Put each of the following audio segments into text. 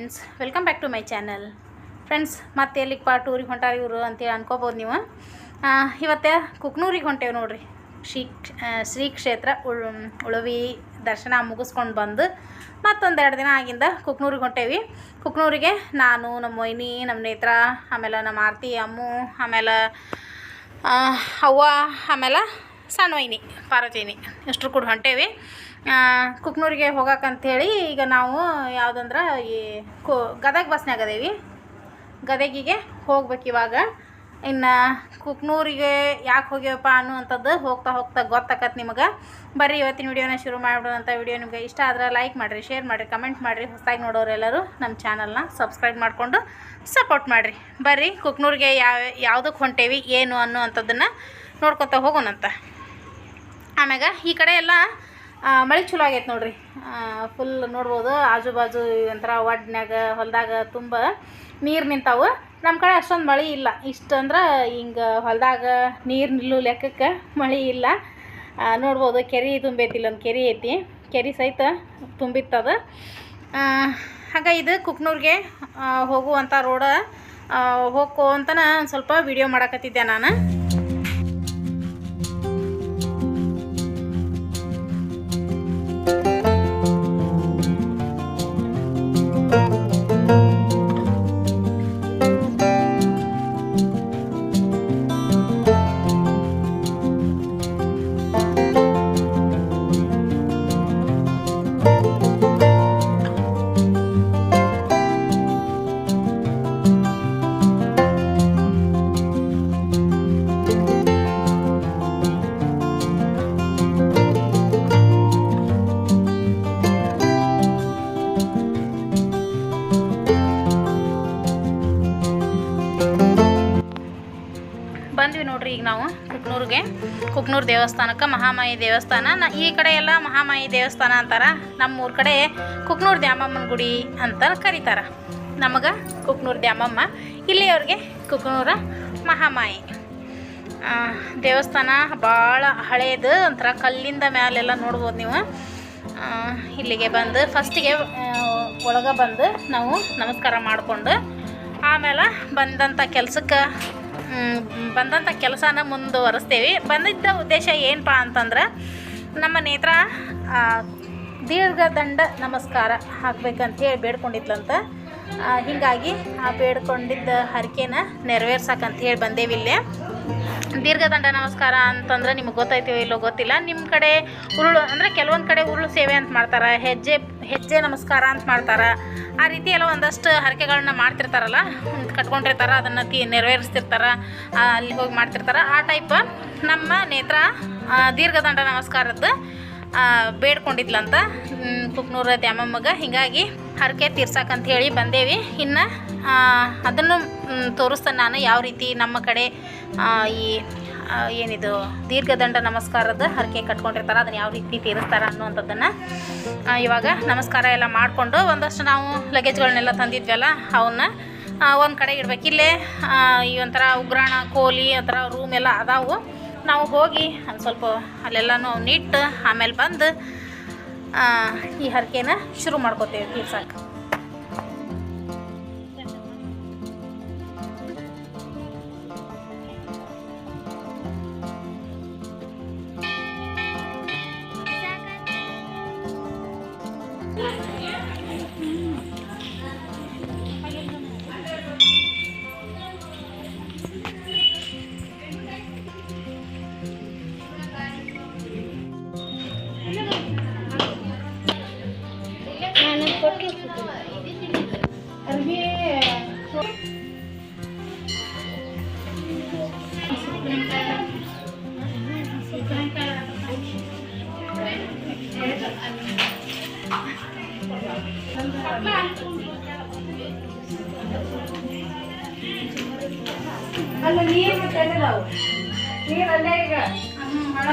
Friends, welcome back to my channel. Friends, ಮತ್ತೆ ಎಲ್ಲಿಗೆ ಟೂರಿಗೆ ಹೊಂಟಾರ ಇವರು ಅಂತೇಳಿ ಅನ್ಕೋಬೋದು ನೀವು. ಇವತ್ತು ಕುಕ್ನೂರಿಗೆ ಹೊಂಟೇವೆ ನೋಡ್ರಿ. ಶ್ರೀ ಕ್ಷೇತ್ರ ಉಳವಿ ದರ್ಶನ ಮುಗಿಸ್ಕೊಂಡು ಬಂದು ಮತ್ತೊಂದೆರಡು ದಿನ ಆಗಿಂದ ಕುಕ್ನೂರಿಗೆ ಹೊಂಟೇವಿ. ಕುಕ್ನೂರಿಗೆ ನಾನು, ನಮ್ಮ ವೈನಿ, ನಮ್ಮ ನೇತ್ರ, ಆಮೇಲೆ ನಮ್ಮ ಆರತಿ ಅಮ್ಮು, ಆಮೇಲೆ ಅವ್ವ, ಆಮೇಲೆ ಸಣ್ಣ ವೈನಿ ಪಾರ್ವತಿನಿ ಇಷ್ಟರು ಕೂಡ ಹೊಂಟೇವಿ ಕುಕ್ನೂರಿಗೆ ಹೋಗಕ್ಕಂಥೇಳಿ. ಈಗ ನಾವು ಯಾವುದಂದ್ರೆ ಈ ಗದಗ ಬಸ್ನಾಗ ಅದೇವಿ. ಗದಗಿಗೆ ಹೋಗ್ಬೇಕು ಇವಾಗ. ಇನ್ನು ಕುಕ್ನೂರಿಗೆ ಯಾಕೆ ಹೋಗ್ಯವಪ್ಪ ಅನ್ನುವಂಥದ್ದು ಹೋಗ್ತಾ ಹೋಗ್ತಾ ಗೊತ್ತಾಕತ್ತೆ ನಿಮಗೆ. ಬರ್ರಿ ಇವತ್ತಿನ ವಿಡಿಯೋನ ಶುರು ಮಾಡಿಬಿಡೋಂಥ. ವಿಡಿಯೋ ನಿಮಗೆ ಇಷ್ಟ ಆದ್ರೆ ಲೈಕ್ ಮಾಡಿರಿ, ಶೇರ್ ಮಾಡಿರಿ, ಕಮೆಂಟ್ ಮಾಡಿರಿ. ಹೊಸದಾಗಿ ನೋಡೋರೆಲ್ಲರೂ ನಮ್ಮ ಚಾನಲ್ನ ಸಬ್ಸ್ಕ್ರೈಬ್ ಮಾಡಿಕೊಂಡು ಸಪೋರ್ಟ್ ಮಾಡಿರಿ. ಬರ್ರಿ ಕುಕ್ನೂರಿಗೆ ಯಾವುದಕ್ಕೆ ಹೊಂಟೇವಿ ಏನು ಅನ್ನುವಂಥದ್ದನ್ನು ನೋಡ್ಕೊತ ಹೋಗೋಣಂತ. ಆಮ್ಯಾಗ ಈ ಕಡೆ ಎಲ್ಲ ಮಳೆ ಚಲೋ ಆಗೈತೆ ನೋಡ್ರಿ. ಫುಲ್ ನೋಡ್ಬೋದು, ಆಜು ಬಾಜು ಒಂಥರ ಒಡ್ನ್ಯಾಗ ಹೊಲದಾಗ ತುಂಬ ನೀರು ನಿಂತಾವು. ನಮ್ಮ ಕಡೆ ಅಷ್ಟೊಂದು ಮಳೆ ಇಲ್ಲ. ಇಷ್ಟಂದ್ರೆ ಹಿಂಗೆ ಹೊಲದಾಗ ನೀರು ನಿಲ್ಲು ಲೆಕ್ಕಕ್ಕೆ ಮಳೆ ಇಲ್ಲ. ನೋಡ್ಬೋದು, ಕೆರೆ ತುಂಬೈತಿ, ಇಲ್ಲೊಂದು ಕೆರೆ ಐತಿ. ಕೆರೆ ಸಹಿತ ತುಂಬಿತ್ತದ. ಹಾಗೆ ಇದು ಕುಕ್ನೂರಿಗೆ ಹೋಗುವಂಥ ರೋಡ ಹೋಗೋ ಅಂತನ ಸ್ವಲ್ಪ ವಿಡಿಯೋ ಮಾಡಕತ್ತಿದ್ದೆ ನಾನು. ಬಂದ್ವಿ ನೋಡ್ರಿ ಈಗ ನಾವು ಕುಕ್ನೂರು ದೇವಸ್ಥಾನಕ್ಕೆ. ಮಹಾಮಾಯಿ ದೇವಸ್ಥಾನ ಈ ಕಡೆ ಎಲ್ಲ ಮಹಾಮಾಯಿ ದೇವಸ್ಥಾನ ಅಂತಾರೆ. ನಮ್ಮೂರ ಕಡೆ ಕುಕ್ನೂರು ದ್ಯಾಮಮ್ಮನ ಗುಡಿ ಅಂತ ಕರೀತಾರೆ. ನಮಗೆ ಕುಕ್ನೂರು ದ್ಯಾಮಮ್ಮ, ಇಲ್ಲಿಯವ್ರಿಗೆ ಕುಕ್ನೂರ ಮಹಾಮಾಯಿ ದೇವಸ್ಥಾನ. ಭಾಳ ಹಳೇದು, ಒಂಥರ ಕಲ್ಲಿಂದ ಮ್ಯಾಲೆಲ್ಲ ನೋಡ್ಬೋದು ನೀವು. ಇಲ್ಲಿಗೆ ಬಂದು ಫಸ್ಟಿಗೆ ಒಳಗೆ ಬಂದು ನಾವು ನಮಸ್ಕಾರ ಮಾಡಿಕೊಂಡು ಆಮೇಲೆ ಬಂದಂಥ ಕೆಲಸನ ಮುಂದುವರಿಸ್ತೇವೆ. ಬಂದಿದ್ದ ಉದ್ದೇಶ ಏನಪ್ಪ ಅಂತಂದ್ರೆ, ನಮ್ಮ ನೇತ್ರ ದೀರ್ಘದಂಡ ನಮಸ್ಕಾರ ಹಾಕ್ಬೇಕಂತೇಳಿ ಬೇಡ್ಕೊಂಡಿದ್ಲಂತ. ಹೀಗಾಗಿ ಆ ಬೇಡ್ಕೊಂಡಿದ್ದ ಹರಕೆನ ನೆರವೇರ್ಸಕ್ಕಂತೇಳಿ ಬಂದೇವಿ ಇಲ್ಲೇ. ದೀರ್ಘದಂಡ ನಮಸ್ಕಾರ ಅಂತಂದ್ರೆ ನಿಮಗೆ ಗೊತ್ತೈತೀವೋ ಇಲ್ಲೋ ಗೊತ್ತಿಲ್ಲ. ನಿಮ್ಮ ಕಡೆ ಉರುಳು ಅಂದರೆ ಕೆಲವೊಂದು ಕಡೆ ಉರುಳು ಸೇವೆ ಅಂತ ಮಾಡ್ತಾರೆ, ಹೆಜ್ಜೆ ನಮಸ್ಕಾರ ಅಂತ ಮಾಡ್ತಾರೆ. ಆ ರೀತಿ ಎಲ್ಲ ಒಂದಷ್ಟು ಹರಕೆಗಳನ್ನ ಮಾಡ್ತಿರ್ತಾರಲ್ಲ, ಕಟ್ಕೊಂಡಿರ್ತಾರೆ, ಅದನ್ನು ನೆರವೇರಿಸ್ತಿರ್ತಾರೆ, ಅಲ್ಲಿ ಹೋಗಿ ಮಾಡ್ತಿರ್ತಾರೆ. ಆ ಟೈಪ್ ನಮ್ಮ ನೇತ್ರ ದೀರ್ಘದಂಡ ನಮಸ್ಕಾರದ್ದು ಬೇಡ್ಕೊಂಡಿದ್ಲಂತ ಕುಕ್ನೂರ ದ್ಯಾಮಮ್ಮಗೆ. ಹೀಗಾಗಿ ಹರಕೆ ತೀರ್ಸಕ್ಕಂತ ಹೇಳಿ ಬಂದೇವಿ. ಇನ್ನು ಅದನ್ನು ತೋರಿಸ್ತೇನೆ ನಾನು ಯಾವ ರೀತಿ ನಮ್ಮ ಕಡೆ ಈ ಏನಿದು ದೀರ್ಘದಂಡ ನಮಸ್ಕಾರದ ಹರಕೆ ಕಟ್ಕೊಂಡಿರ್ತಾರೆ, ಅದನ್ನು ಯಾವ ರೀತಿ ತೀರಿಸ್ತಾರೆ ಅನ್ನುವಂಥದ್ದನ್ನು ಇವಾಗ ನಮಸ್ಕಾರ ಎಲ್ಲ ಮಾಡಿಕೊಂಡು ಒಂದಷ್ಟು ನಾವು ಲಗೇಜ್ಗಳನ್ನೆಲ್ಲ ತಂದಿದ್ವಲ್ಲ ಅವನ್ನ ಒಂದು ಕಡೆ ಇಡ್ಬೇಕು. ಇಲ್ಲೇ ಈ ಒಂಥರ ಉಗ್ರಾಣ, ಕೋಲಿ ಒಂಥರ ರೂಮ್ ಎಲ್ಲ ಅದಾವು. ನಾವು ಹೋಗಿ ಒಂದು ಸ್ವಲ್ಪ ಅಲ್ಲೆಲ್ಲನೂ ಅವನ್ನಿಟ್ಟು ಆಮೇಲೆ ಬಂದು ಈ ಹರಕೆನ ಶುರು ಮಾಡ್ಕೋತೇವೆ ತೀರ್ಸಕ್ಕೆ.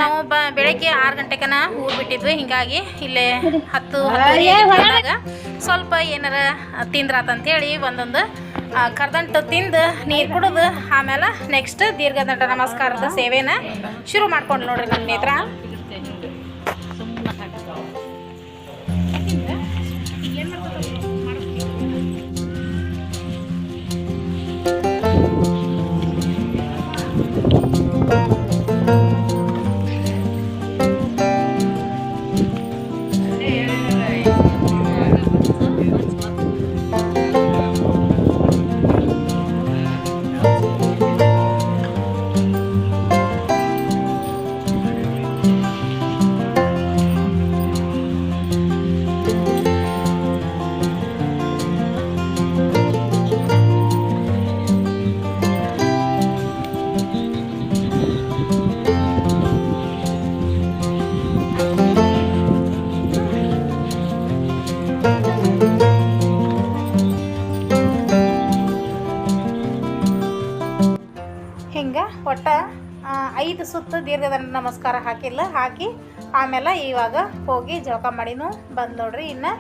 ನಾವು ಬೆಳಗ್ಗೆ 6 ಗಂಟೆಗನ ಊರು ಬಿಟ್ಟಿದ್ವಿ. ಹೀಗಾಗಿ ಇಲ್ಲೇ 10 ಸ್ವಲ್ಪ ಏನಾರ ತಿಂದ್ರಾತಂತೇಳಿ ಒಂದೊಂದು ಕರ್ದಂಟು ತಿಂದು ನೀರು ಕುಡಿದು ಆಮೇಲೆ ನೆಕ್ಸ್ಟ್ ದೀರ್ಘದಂಡ ನಮಸ್ಕಾರದ ಸೇವೆನ ಶುರು ಮಾಡ್ಕೊಂಡು ನೋಡ್ರಿ ನನ್ನ ನೇತ್ರ. ಏನು ಹಿಂಗೆ ಒಟ್ಟು 5 ಸುತ್ತು ದೀರ್ಘದಂಡ ನಮಸ್ಕಾರ ಹಾಕಿ ಆಮೇಲೆ ಇವಾಗ ಹೋಗಿ ಜಳಕ ಮಾಡಿನೂ ಬಂದು ನೋಡ್ರಿ. ಇನ್ನು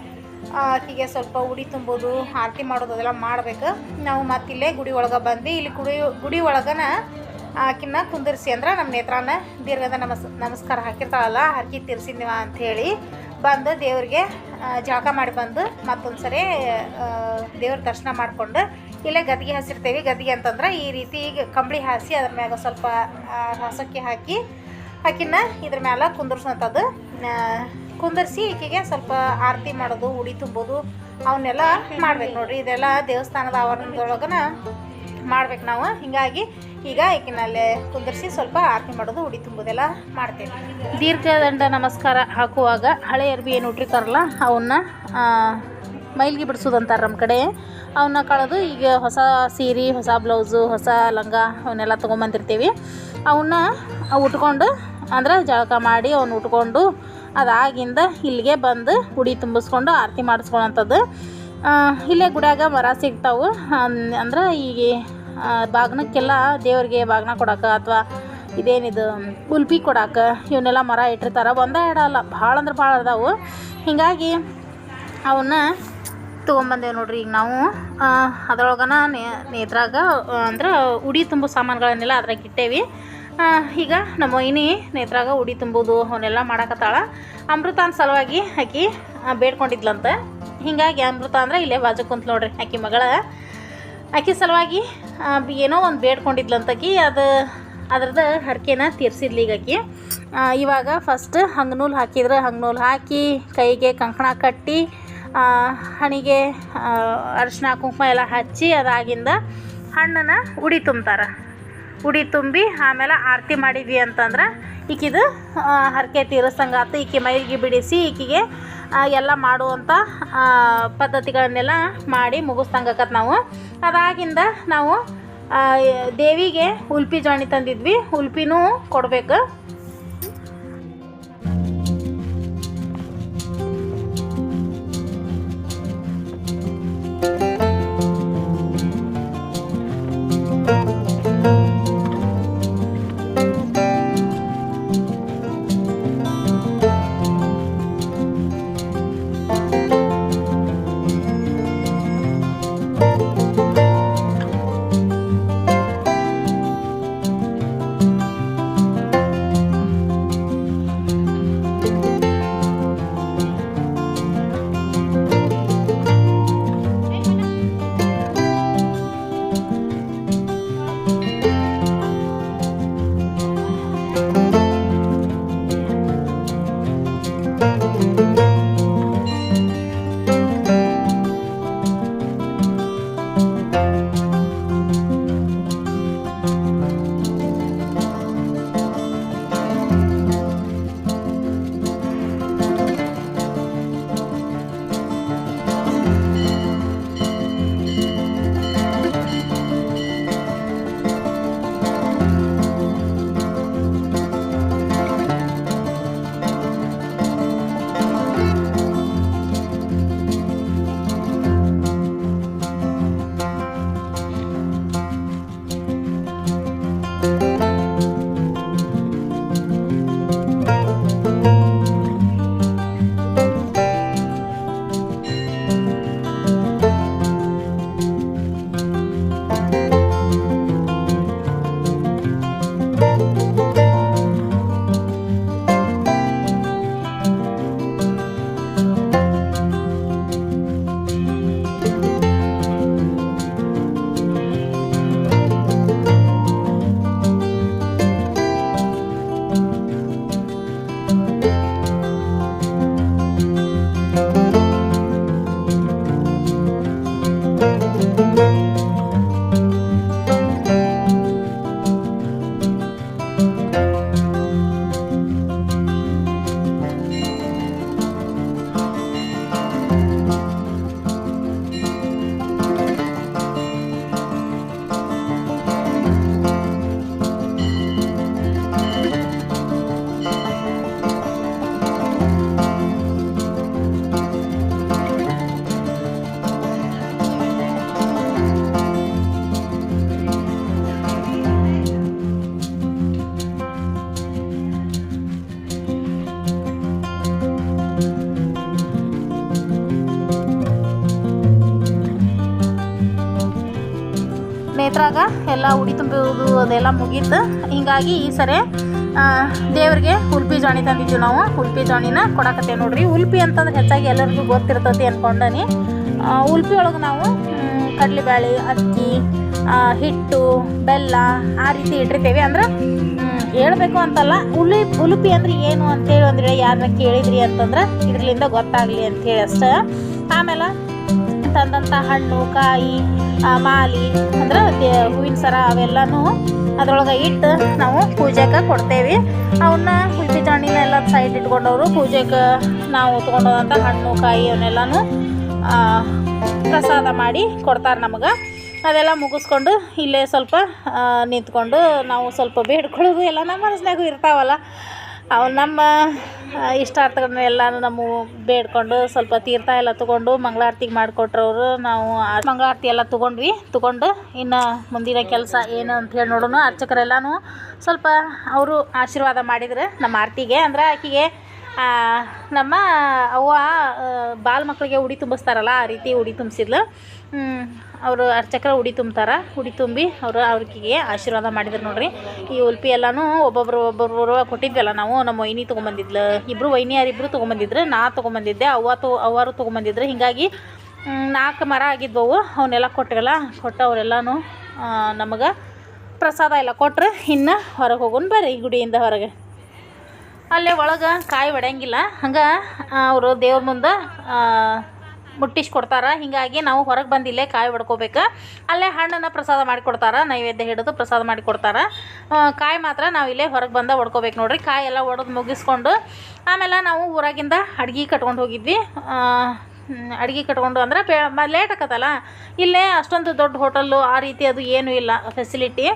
ಆಕಿಗೆ ಸ್ವಲ್ಪ ಉಡಿ ತುಂಬೋದು ಆರತಿ ಮಾಡೋದು ಅದೆಲ್ಲ ಮಾಡ್ಬೇಕು. ನಾವು ಮತ್ತಿಲ್ಲೇ ಗುಡಿ ಒಳಗೆ ಬಂದು ಇಲ್ಲಿ ಗುಡಿ ಒಳಗನ ಆಕಿನ್ನ ಕುಂದಿರಿಸಿ ಅಂದ್ರೆ ನಮ್ಮ ನೇತ್ರಾನ ದೀರ್ಘದ ನಮಸ್ಕಾರ ಹಾಕಿರ್ತಾಳಲ್ಲ ಹರಕೆ ತೀರ್ಸಿದ್ವ ಅಂಥೇಳಿ ಬಂದು ದೇವ್ರಿಗೆ ಜಳಕ ಮಾಡಿ ಬಂದು ಮತ್ತೊಂದು ಸರಿ ದೇವ್ರ ದರ್ಶನ ಮಾಡಿಕೊಂಡು ಇಲ್ಲೇ ಗದ್ದಿಗೆ ಹಸಿರ್ತೇವೆ. ಗದ್ದಿಗೆ ಅಂತಂದ್ರೆ ಈ ರೀತಿ ಕಂಬಳಿ ಹಾಸಿ ಅದ್ರ ಮ್ಯಾಗ ಸ್ವಲ್ಪ ಹಸಕ್ಕಿ ಹಾಕಿನ ಇದ್ರ ಮ್ಯಾಲ ಕುಂದರ್ಸೋಂಥದ್ದು. ಕುಂದರ್ಸಿ ಈಕೆಗೆ ಸ್ವಲ್ಪ ಆರತಿ ಮಾಡೋದು ಉಡಿ ತುಂಬೋದು ಅವನ್ನೆಲ್ಲ ಮಾಡ್ಬೇಕು ನೋಡ್ರಿ. ಇದೆಲ್ಲ ದೇವಸ್ಥಾನದ ಆವರಣದೊಳಗನ ಮಾಡ್ಬೇಕು ನಾವು. ಹೀಗಾಗಿ ಈಗ ಈಕಿನಲ್ಲೇ ಕುಂದರ್ಸಿ ಸ್ವಲ್ಪ ಆರತಿ ಮಾಡೋದು ಉಡಿ ತುಂಬೋದೆಲ್ಲ ಮಾಡ್ತೇವೆ. ದೀರ್ಘದಂಡ ನಮಸ್ಕಾರ ಹಾಕುವಾಗ ಹಳೆ ಅರ್ಬಿ ಏನು ಉಟ್ಟಿರ್ತಾರಲ್ಲ ಅವನ್ನ ಮೈಲ್ಗೆ ಬಿಡಿಸೋದಂತಾರೆ ನಮ್ಮ ಕಡೆ. ಅವನ್ನ ಕಳೆದು ಈಗ ಹೊಸ ಸೀರೆ, ಹೊಸ ಬ್ಲೌಸು, ಹೊಸ ಲಂಗ ಅವನ್ನೆಲ್ಲ ತೊಗೊಂಬಂದಿರ್ತೀವಿ. ಅವನ್ನ ಉಟ್ಕೊಂಡು ಅಂದ್ರೆ ಜಳಕ ಮಾಡಿ ಅವನ್ನ ಉಟ್ಕೊಂಡು ಅದಾಗಿಂದ ಇಲ್ಲಿಗೆ ಬಂದು ಉಡಿ ತುಂಬಿಸ್ಕೊಂಡು ಆರತಿ ಮಾಡಿಸ್ಕೊಳ್ಳೋಂಥದ್ದು. ಇಲ್ಲೇ ಗುಡಿಯಾಗ ಮರ ಸಿಗ್ತಾವೆ. ಅಂದ್ರೆ ಈಗ ಬಾಗ್ನಕ್ಕೆಲ್ಲ ದೇವ್ರಿಗೆ ಬಾಗ್ನ ಕೊಡೋಕೆ ಅಥವಾ ಇದೇನಿದು ಉಲ್ಪಿ ಕೊಡೋಕೆ ಇವನ್ನೆಲ್ಲ ಮರ ಇಟ್ಟಿರ್ತಾರೆ. ಒಂದೇ ಇಡಲ್ಲ, ಭಾಳ ಅಂದ್ರೆ ಭಾಳ ಅದಾವು. ಹೀಗಾಗಿ ಅವನ್ನ ತೊಗೊಂಬಂದೇವೆ ನೋಡ್ರಿ. ಈಗ ನಾವು ಅದ್ರೊಳಗನ ನೇತ್ರಾಗ ಅಂದ್ರೆ ಉಡಿ ತುಂಬೋ ಸಾಮಾನುಗಳನ್ನೆಲ್ಲ ಅದ್ರಾಗ ಇಟ್ಟೇವಿ. ಈಗ ನಮ್ಮ ವೈನಿ ನೇತ್ರಾಗ ಉಡಿ ತುಂಬೋದು ಅವನ್ನೆಲ್ಲ ಮಾಡಕತ್ತಾಳ. ಅಮೃತನ ಸಲುವಾಗಿ ಆಕಿ ಬೇಡ್ಕೊಂಡಿದ್ಲಂತ. ಹೀಗಾಗಿ ಅಮೃತ ಅಂದ್ರೆ ಇಲ್ಲೇ ಬಾಜು ಕುಂತ ನೋಡ್ರಿ ಆಕಿ ಮಗಳ. ಆಕಿ ಸಲುವಾಗಿ ಏನೋ ಒಂದು ಬೇಡ್ಕೊಂಡಿದ್ಲಂತಾಕಿ ಅದ್ರದ್ದು ಹರಕೆನ ತೀರ್ಸಿದ್ಲಿ ಈಗ ಆಕಿ. ಇವಾಗ ಫಸ್ಟ್ ಹಂಗನೂಲು ಹಾಕಿದ್ರೆ ಹಂಗನೂಲು ಹಾಕಿ ಕೈಗೆ ಕಂಕಣ ಕಟ್ಟಿ ಹಣಿಗೆ ಅರಿಶಿನ ಕುಂಕುಮ ಎಲ್ಲ ಹಚ್ಚಿ ಅದಾಗಿಂದ ಹಣ್ಣನ್ನು ಉಡಿ ತುಂಬ್ತಾರೆ. ಉಡಿ ತುಂಬಿ ಆಮೇಲೆ ಆರತಿ ಮಾಡಿದ್ವಿ ಅಂತಂದ್ರೆ ಈಕಿದು ಹರಕೆ ತೀರಿಸಂಗಾತು. ಈಕೆ ಮೈಗೆ ಬಿಡಿಸಿ ಈಕೆಗೆ ಎಲ್ಲ ಮಾಡುವಂಥ ಪದ್ಧತಿಗಳನ್ನೆಲ್ಲ ಮಾಡಿ ಮುಗಿಸ್ದಂಗಾಕತ್ ನಾವು. ಅದಾಗಿಂದ ನಾವು ದೇವಿಗೆ ಉಲ್ಪಿ ಜಾಣಿ ತಂದಿದ್ವಿ, ಉಲ್ಪಿನೂ ಕೊಡಬೇಕು. ಎಲ್ಲ ಉಡಿ ತುಂಬುವುದು ಅದೆಲ್ಲ ಮುಗೀತು. ಹೀಗಾಗಿ ಈ ಸರಿ ದೇವ್ರಿಗೆ ಉಲ್ಪಿ ಜಾಣಿ ತಂದಿದ್ದೀವಿ ನಾವು. ಉಲ್ಪಿ ಜಾಣಿನ ಕೊಡಕತ್ತೇವೆ ನೋಡ್ರಿ. ಉಲ್ಪಿ ಅಂತಂದ್ರೆ ಹೆಚ್ಚಾಗಿ ಎಲ್ಲರಿಗೂ ಗೊತ್ತಿರ್ತೈತಿ ಅಂದ್ಕೊಂಡನಿ. ಉಲ್ಪಿ ಒಳಗೆ ನಾವು ಕಡಲೆಬೇಳೆ, ಅಕ್ಕಿ, ಹಿಟ್ಟು, ಬೆಲ್ಲ ಆ ರೀತಿ ಇಟ್ಟಿರ್ತೇವೆ. ಅಂದ್ರೆ ಹೇಳ್ಬೇಕು ಅಂತಲ್ಲ, ಉಲುಪಿ ಅಂದ್ರೆ ಏನು ಅಂತೇಳಿ ಅಂದ್ರೆ ಯಾರನ್ನ ಕೇಳಿದ್ರಿ ಅಂತಂದ್ರೆ ಇದ್ರಲಿಂದ ಗೊತ್ತಾಗಲಿ ಅಂಥೇಳಿ ಅಷ್ಟೇ. ಆಮೇಲೆ ತಂದಂಥ ಹಣ್ಣು, ಕಾಯಿ, ಮಾಲಿ ಅಂದ್ರೆ ಹೂವಿನ ಸರ ಅವೆಲ್ಲನೂ ಅದ್ರೊಳಗೆ ಇಟ್ಟು ನಾವು ಪೂಜೆಗೆ ಕೊಡ್ತೇವೆ. ಅವನ್ನ ಉಲ್ಪಿ ಜಾಣಿನ ಎಲ್ಲ ಸೈಡ್ ಇಟ್ಕೊಂಡವರು ಪೂಜೆಗೆ ನಾವು ತೊಗೊಂಡೋದಂಥ ಹಣ್ಣು, ಕಾಯಿ ಅವನ್ನೆಲ್ಲನೂ ಪ್ರಸಾದ ಮಾಡಿ ಕೊಡ್ತಾರೆ ನಮಗೆ. ಅದೆಲ್ಲ ಮುಗಿಸ್ಕೊಂಡು ಇಲ್ಲೇ ಸ್ವಲ್ಪ ನಿಂತ್ಕೊಂಡು ನಾವು ಸ್ವಲ್ಪ ಬೇಡ್ಕೊಳ್ಳೋದು ಎಲ್ಲ ನಮ್ಮ ಮನಸ್ಸಿನಾಗೂ ಇರ್ತಾವಲ್ಲ, ಅವು ನಮ್ಮ ಇಷ್ಟಾರ್ಥಗಳನ್ನ ಎಲ್ಲನೂ ನಮ್ಮ ಬೇಡ್ಕೊಂಡು ಸ್ವಲ್ಪ ತೀರ್ಥ ಎಲ್ಲ ತೊಗೊಂಡು ಮಂಗಳಾರತಿಗೆ ಮಾಡಿಕೊಟ್ರವರು. ನಾವು ಮಂಗಳಾರತಿ ಎಲ್ಲ ತೊಗೊಂಡು ಇನ್ನು ಮುಂದಿನ ಕೆಲಸ ಏನು ಅಂಥೇಳಿ ನೋಡೋಣ. ಅರ್ಚಕರೆಲ್ಲನೂ ಸ್ವಲ್ಪ ಅವರು ಆಶೀರ್ವಾದ ಮಾಡಿದ್ರು ನಮ್ಮ ಆರತಿಗೆ. ಅಂದ್ರೆ ಆಕೆಗೆ ನಮ್ಮ ಅವ್ವ ಬಾಲ್ ಮಕ್ಕಳಿಗೆ ಉಡಿ ತುಂಬಿಸ್ತಾರಲ್ಲ, ಆ ರೀತಿ ಉಡಿ ತುಂಬಿಸಿದ್ಲು. ಅವರು ಅರ್ಚಕರು ಉಡಿ ತುಂಬ್ತಾರೆ. ಉಡಿ ತುಂಬಿ ಅವ್ರಿಗೆ ಆಶೀರ್ವಾದ ಮಾಡಿದ್ರು ನೋಡ್ರಿ. ಈ ಉಲ್ಪಿ ಎಲ್ಲನೂ ಒಬ್ಬೊಬ್ರು ಕೊಟ್ಟಿದ್ವಲ್ಲ ನಾವು. ನಮ್ಮ ವೈನಿ ತೊಗೊಂಬಂದಿದ್ಲು, ಇಬ್ಬರು ವೈನಿಯಾರಿಬ್ಬರು ತೊಗೊಂಬಂದಿದ್ರು, ನಾ ತೊಗೊಂಬಂದಿದ್ದೆ, ಅವ್ವರು ತೊಗೊಂಬಂದಿದ್ರು. ಹೀಗಾಗಿ 4 ಮರ ಆಗಿದ್ವವು. ಅವನ್ನೆಲ್ಲ ಕೊಟ್ಟಿವಲ್ಲ, ಕೊಟ್ಟು ಅವರೆಲ್ಲನೂ ನಮಗೆ ಪ್ರಸಾದ ಎಲ್ಲ ಕೊಟ್ಟರು. ಇನ್ನು ಹೊರಗೆ ಹೋಗೋಣ ಬರ್ರಿ ಗುಡಿಯಿಂದ ಹೊರಗೆ. ಅಲ್ಲೇ ಒಳಗೆ ಕಾಯಿ ಒಡೆಯಂಗಿಲ್ಲ, ಹಂಗೆ ಅವರು ದೇವ್ರ ಮುಂದೆ ಮುಟ್ಟಿಸ್ಕೊಡ್ತಾರೆ. ಹೀಗಾಗಿ ನಾವು ಹೊರಗೆ ಬಂದಿಲ್ಲೇ ಕಾಯಿ ಹೊಡ್ಕೋಬೇಕು. ಅಲ್ಲೇ ಹಣ್ಣನ್ನು ಪ್ರಸಾದ ಮಾಡಿಕೊಡ್ತಾರೆ, ನೈವೇದ್ಯ ಹಿಡಿದು ಪ್ರಸಾದ ಮಾಡಿಕೊಡ್ತಾರೆ. ಕಾಯಿ ಮಾತ್ರ ನಾವು ಇಲ್ಲೇ ಹೊರಗೆ ಬಂದು ಹೊಡ್ಕೋಬೇಕು ನೋಡ್ರಿ. ಕಾಯಿ ಎಲ್ಲ ಒಡೆದು ಮುಗಿಸ್ಕೊಂಡು ಆಮೇಲೆ ನಾವು ಊರಾಗಿಂದ ಅಡ್ಗೆ ಕಟ್ಕೊಂಡು ಹೋಗಿದ್ವಿ. ಅಡ್ಗೆ ಕಟ್ಕೊಂಡು ಅಂದ್ರೆ ಲೇಟ್ ಆಕತ್ತಲ್ಲ. ಇಲ್ಲೇ ಅಷ್ಟೊಂದು ದೊಡ್ಡ ಹೋಟೆಲ್ಲು ಆ ರೀತಿ ಅದು ಏನೂ ಇಲ್ಲ ಫೆಸಿಲಿಟಿ.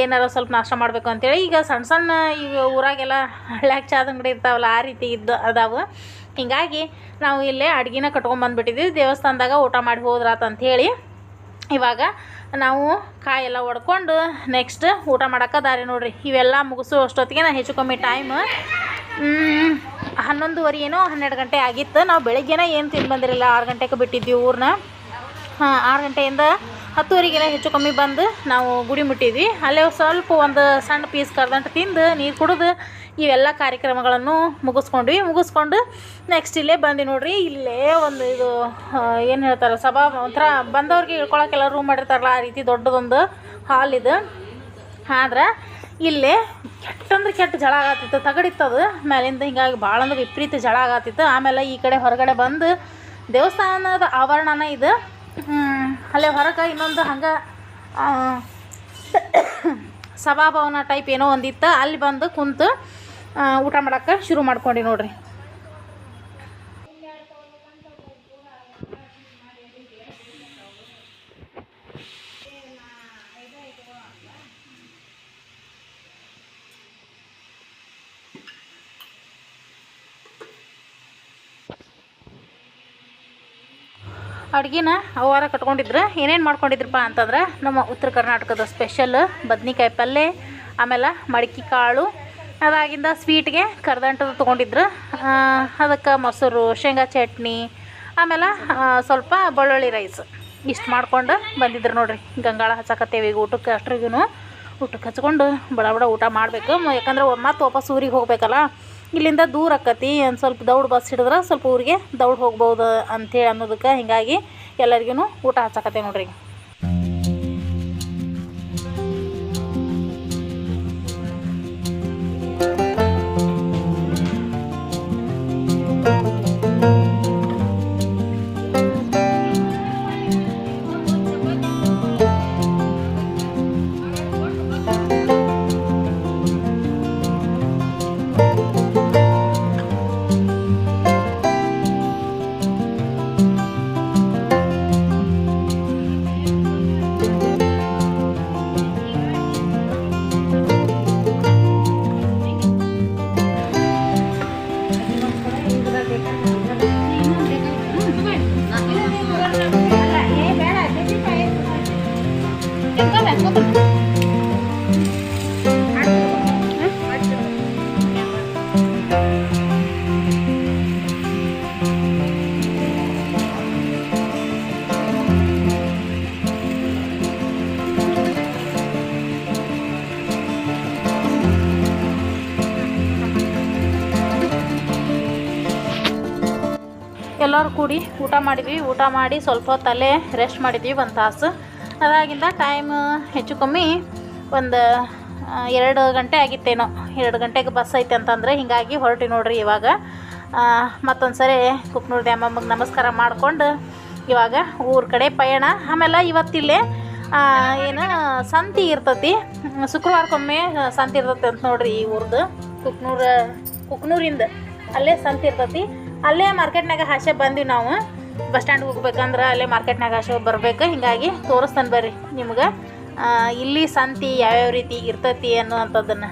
ಏನಾರು ಸ್ವಲ್ಪ ನಾಷ್ಟ ಮಾಡಬೇಕು ಅಂತೇಳಿ ಈಗ ಸಣ್ಣ ಈಗ ಊರಾಗೆಲ್ಲ ಹಳ್ಳ್ಯಾಗ ಚಾದ ಅಂಗಡಿ ಇರ್ತಾವಲ್ಲ, ಆ ರೀತಿ ಅದಾವು. ಹೀಗಾಗಿ ನಾವು ಇಲ್ಲೇ ಅಡ್ಗೆನ ಕಟ್ಕೊಂಬಂದುಬಿಟ್ಟಿದ್ವಿ. ದೇವಸ್ಥಾನದಾಗ ಊಟ ಮಾಡಿ ಹೋದ್ರಾತಂಥೇಳಿ ಇವಾಗ ನಾವು ಕಾಯಿ ಎಲ್ಲ ಒಡ್ಕೊಂಡು ನೆಕ್ಸ್ಟ್ ಊಟ ಮಾಡೋಕೆ ದಾರಿ ನೋಡ್ರಿ. ಇವೆಲ್ಲ ಮುಗಿಸೋ ಅಷ್ಟೊತ್ತಿಗೆ ನಾನು ಹೆಚ್ಚು ಕಮ್ಮಿ ಟೈಮ್ 11:30 ಏನೋ 12 ಗಂಟೆ ಆಗಿತ್ತು. ನಾವು ಬೆಳಗ್ಗೆನೇ ಏನು ತಿಂದು ಬಂದಿರಲಿಲ್ಲ, 6 ಗಂಟೆಗೆ ಬಿಟ್ಟಿದ್ವಿ ಊರನ್ನ. 6 ಗಂಟೆಯಿಂದ 10:30 ಹೆಚ್ಚು ಕಮ್ಮಿ ಬಂದು ನಾವು ಗುಡಿ ಮುಟ್ಟಿದ್ವಿ. ಅಲ್ಲೇ ಸ್ವಲ್ಪ ಒಂದು ಸಣ್ಣ ಪೀಸ್ ಕರ್ದಂಟು ತಿಂದು ನೀರು ಕುಡಿದು ಇವೆಲ್ಲ ಕಾರ್ಯಕ್ರಮಗಳನ್ನು ಮುಗಿಸ್ಕೊಂಡು ನೆಕ್ಸ್ಟ್ ಇಲ್ಲೇ ಬಂದು ನೋಡ್ರಿ. ಇಲ್ಲೇ ಒಂದು ಇದು ಏನು ಹೇಳ್ತಾರೆ, ಸಭಾ ಒಂಥರ ಬಂದವ್ರಿಗೆ ಇಳ್ಕೊಳಕ್ಕೆಲ್ಲ ರೂಮ್ ಮಾಡಿರ್ತಾರಲ್ಲ, ಆ ರೀತಿ ದೊಡ್ಡದೊಂದು ಹಾಲ್ ಇದು. ಆದ್ರೆ ಇಲ್ಲೇ ಕೆಟ್ಟಂದ್ರೆ ಕೆಟ್ಟ ಜಳ ಆಗತ್ತಿತ್ತು, ತಗಡಿತ್ತದು ಮೇಲಿಂದ. ಹೀಗಾಗಿ ಭಾಳ ಅಂದ್ರೆ ವಿಪರೀತ ಜಳ ಆಗತ್ತಿತ್ತು. ಆಮೇಲೆ ಈ ಕಡೆ ಹೊರಗಡೆ ಬಂದು ದೇವಸ್ಥಾನದ ಆವರಣನ ಇದು. ಅಲ್ಲೇ ಹೊರಗೆ ಇನ್ನೊಂದು ಹಂಗೆ ಸಭಾಭವನ ಟೈಪ್ ಏನೋ ಒಂದಿತ್ತು, ಅಲ್ಲಿ ಬಂದು ಕುಂತು ಊಟ ಮಾಡೋಕ್ಕೆ ಶುರು ಮಾಡ್ಕೊಂಡು ನೋಡ್ರಿ. ಅಡ್ಗೆನ ಅವ್ವಾರ ಕಟ್ಕೊಂಡಿದ್ರು. ಏನೇನು ಮಾಡ್ಕೊಂಡಿದ್ರಪ್ಪ ಅಂತಂದ್ರೆ ನಮ್ಮ ಉತ್ತರ ಕರ್ನಾಟಕದ ಸ್ಪೆಷಲ್ ಬದ್ನಿಕಾಯಿ ಪಲ್ಯ, ಆಮೇಲೆ ಮಡಕೆ ಕಾಳು, ಅದಾಗಿಂದ ಸ್ವೀಟ್ಗೆ ಕರ್ದಂಟದು ತೊಗೊಂಡಿದ್ರು. ಅದಕ್ಕೆ ಮೊಸರು, ಶೇಂಗಾ ಚಟ್ನಿ, ಆಮೇಲೆ ಸ್ವಲ್ಪ ಬೆಳ್ಳುಳ್ಳಿ ರೈಸ್ ಇಷ್ಟು ಮಾಡ್ಕೊಂಡು ಬಂದಿದ್ರು ನೋಡ್ರಿ. ಗಂಗಾಳ ಹಚ್ಚಕತ್ತೇವೆ ಈಗ ಊಟಕ್ಕೆ. ಅಷ್ಟ್ರಿಗೂ ಊಟಕ್ಕೆ ಹಚ್ಕೊಂಡು ಬಡ ಊಟ ಮಾಡಬೇಕು. ಯಾಕಂದ್ರೆ ಮತ್ತೆ ವಾಪಸ್ ಊರಿಗೆ ಹೋಗ್ಬೇಕಲ್ಲ, ಇಲ್ಲಿಂದ ದೂರ ಆಕತಿ. ಒಂದು ಸ್ವಲ್ಪ ದೌಡ್ ಬಸ್ ಹಿಡಿದ್ರೆ ಸ್ವಲ್ಪ ಊರಿಗೆ ದೌಡ್ ಹೋಗ್ಬೋದು ಅಂಥೇಳಿ ಅನ್ನೋದಕ್ಕೆ ಹೀಗಾಗಿ ಎಲ್ಲರಿಗೂ ಊಟ ಹಚ್ಚಕತ್ತೇವೆ ನೋಡ್ರಿ. ಎಲ್ಲರೂ ಕೂಡಿ ಊಟ ಮಾಡಿದ್ವಿ. ಊಟ ಮಾಡಿ ಸ್ವಲ್ಪ ಹೊತ್ತಲ್ಲೇ ರೆಸ್ಟ್ ಮಾಡಿದ್ವಿ 1 ತಾಸು. ಅದಾಗಿಂದ ಟೈಮ್ ಹೆಚ್ಚು ಕಮ್ಮಿ ಒಂದು 2 ಗಂಟೆ ಆಗಿತ್ತೇನೋ. 2 ಗಂಟೆಗೆ ಬಸ್ ಐತೆ ಅಂತಂದ್ರೆ ಹೀಗಾಗಿ ಹೊರಟಿ ನೋಡ್ರಿ. ಇವಾಗ ಮತ್ತೊಂದು ಸರಿ ಕುಕ್ನೂರು ದ್ಯಾಮಮ್ಮಗೆ ನಮಸ್ಕಾರ ಮಾಡಿಕೊಂಡು ಇವಾಗ ಊರ ಕಡೆ ಪಯಣ. ಆಮೇಲೆ ಇವತ್ತಿಲ್ಲೇ ಏನು ಸಂತಿ ಇರ್ತತಿ, ಶುಕ್ರವಾರಕ್ಕೊಮ್ಮೆ ಸಂತಿ ಇರ್ತತಿ ಅಂತ ನೋಡ್ರಿ. ಈ ಊರ್ದು ಕುಕ್ನೂರಿಂದ ಅಲ್ಲೇ ಸಂತಿ ಇರ್ತತಿ. ಅಲ್ಲೇ ಮಾರ್ಕೆಟ್ನಾಗ ಹಾಸೆ ಬಂದ್ವಿ ನಾವು. ಬಸ್ ಸ್ಟ್ಯಾಂಡ್ಗೆ ಹೋಗ್ಬೇಕಂದ್ರೆ ಅಲ್ಲೇ ಮಾರ್ಕೆಟ್ನಾಗ ಹಾಸೆ ಬರ್ಬೇಕು. ಹೀಗಾಗಿ ತೋರಿಸ್ತಾನೆ ಬರ್ರಿ ನಿಮ್ಗೆ ಇಲ್ಲಿ ಸಂತಿ ಯಾವ್ಯಾವ ರೀತಿ ಇರ್ತತಿ ಅನ್ನುವಂಥದ್ದನ್ನು.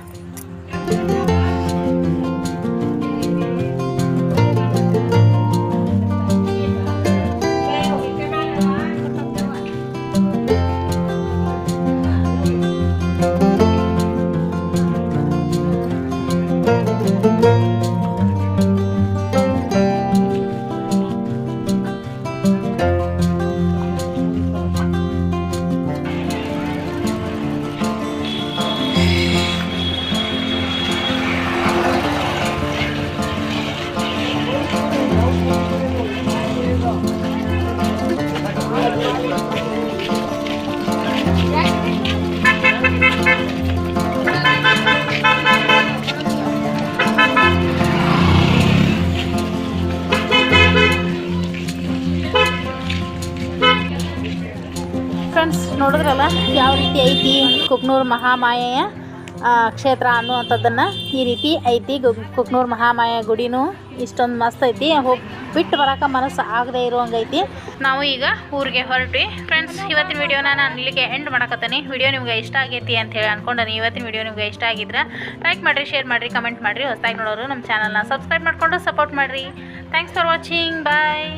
ಫ್ರೆಂಡ್ಸ್ ನೋಡಿದ್ರಲ್ಲ ಯಾವ ರೀತಿ ಐತಿ ಕುಕ್ನೂರು ಮಹಾಮಾಯೆಯ ಕ್ಷೇತ್ರ ಅನ್ನುವಂಥದ್ದನ್ನು. ಈ ರೀತಿ ಐತಿ ಕುಕ್ನೂರು ಮಹಾಮಾಯ ಗುಡಿನೂ ಇಷ್ಟೊಂದು ಮಸ್ತ್ ಐತಿ. ಹೋಗಿ ಬಿಟ್ಟು ಬರೋಕೆ ಮನಸ್ಸು ಆಗದೆ ಇರುವಂಗೈತಿ. ನಾವು ಈಗ ಊರಿಗೆ ಹೊರಟ್ವಿ. ಫ್ರೆಂಡ್ಸ್ ಇವತ್ತಿನ ವಿಡಿಯೋನ ನಾನು ಇಲ್ಲಿಗೆ ಎಂಡ್ ಮಾಡಕತ್ತೀನಿ. ವಿಡಿಯೋ ನಿಮ್ಗೆ ಇಷ್ಟ ಆಗೈತಿ ಅಂತ ಹೇಳಿ ಅನ್ಕೊಂಡನಿ. ಇವತ್ತಿನ ವಿಡಿಯೋ ನಿಮ್ಗೆ ಇಷ್ಟ ಆಗಿದ್ರೆ ಲೈಕ್ ಮಾಡಿರಿ, ಶೇರ್ ಮಾಡಿರಿ, ಕಮೆಂಟ್ ಮಾಡಿರಿ. ಹೊಸದಾಗಿ ನೋಡೋರು ನಮ್ಮ ಚಾನಲ್ನ ಸಬ್ಸ್ಕ್ರೈಬ್ ಮಾಡಿಕೊಂಡು ಸಪೋರ್ಟ್ ಮಾಡಿರಿ. Thanks for watching. ಬಾಯ್.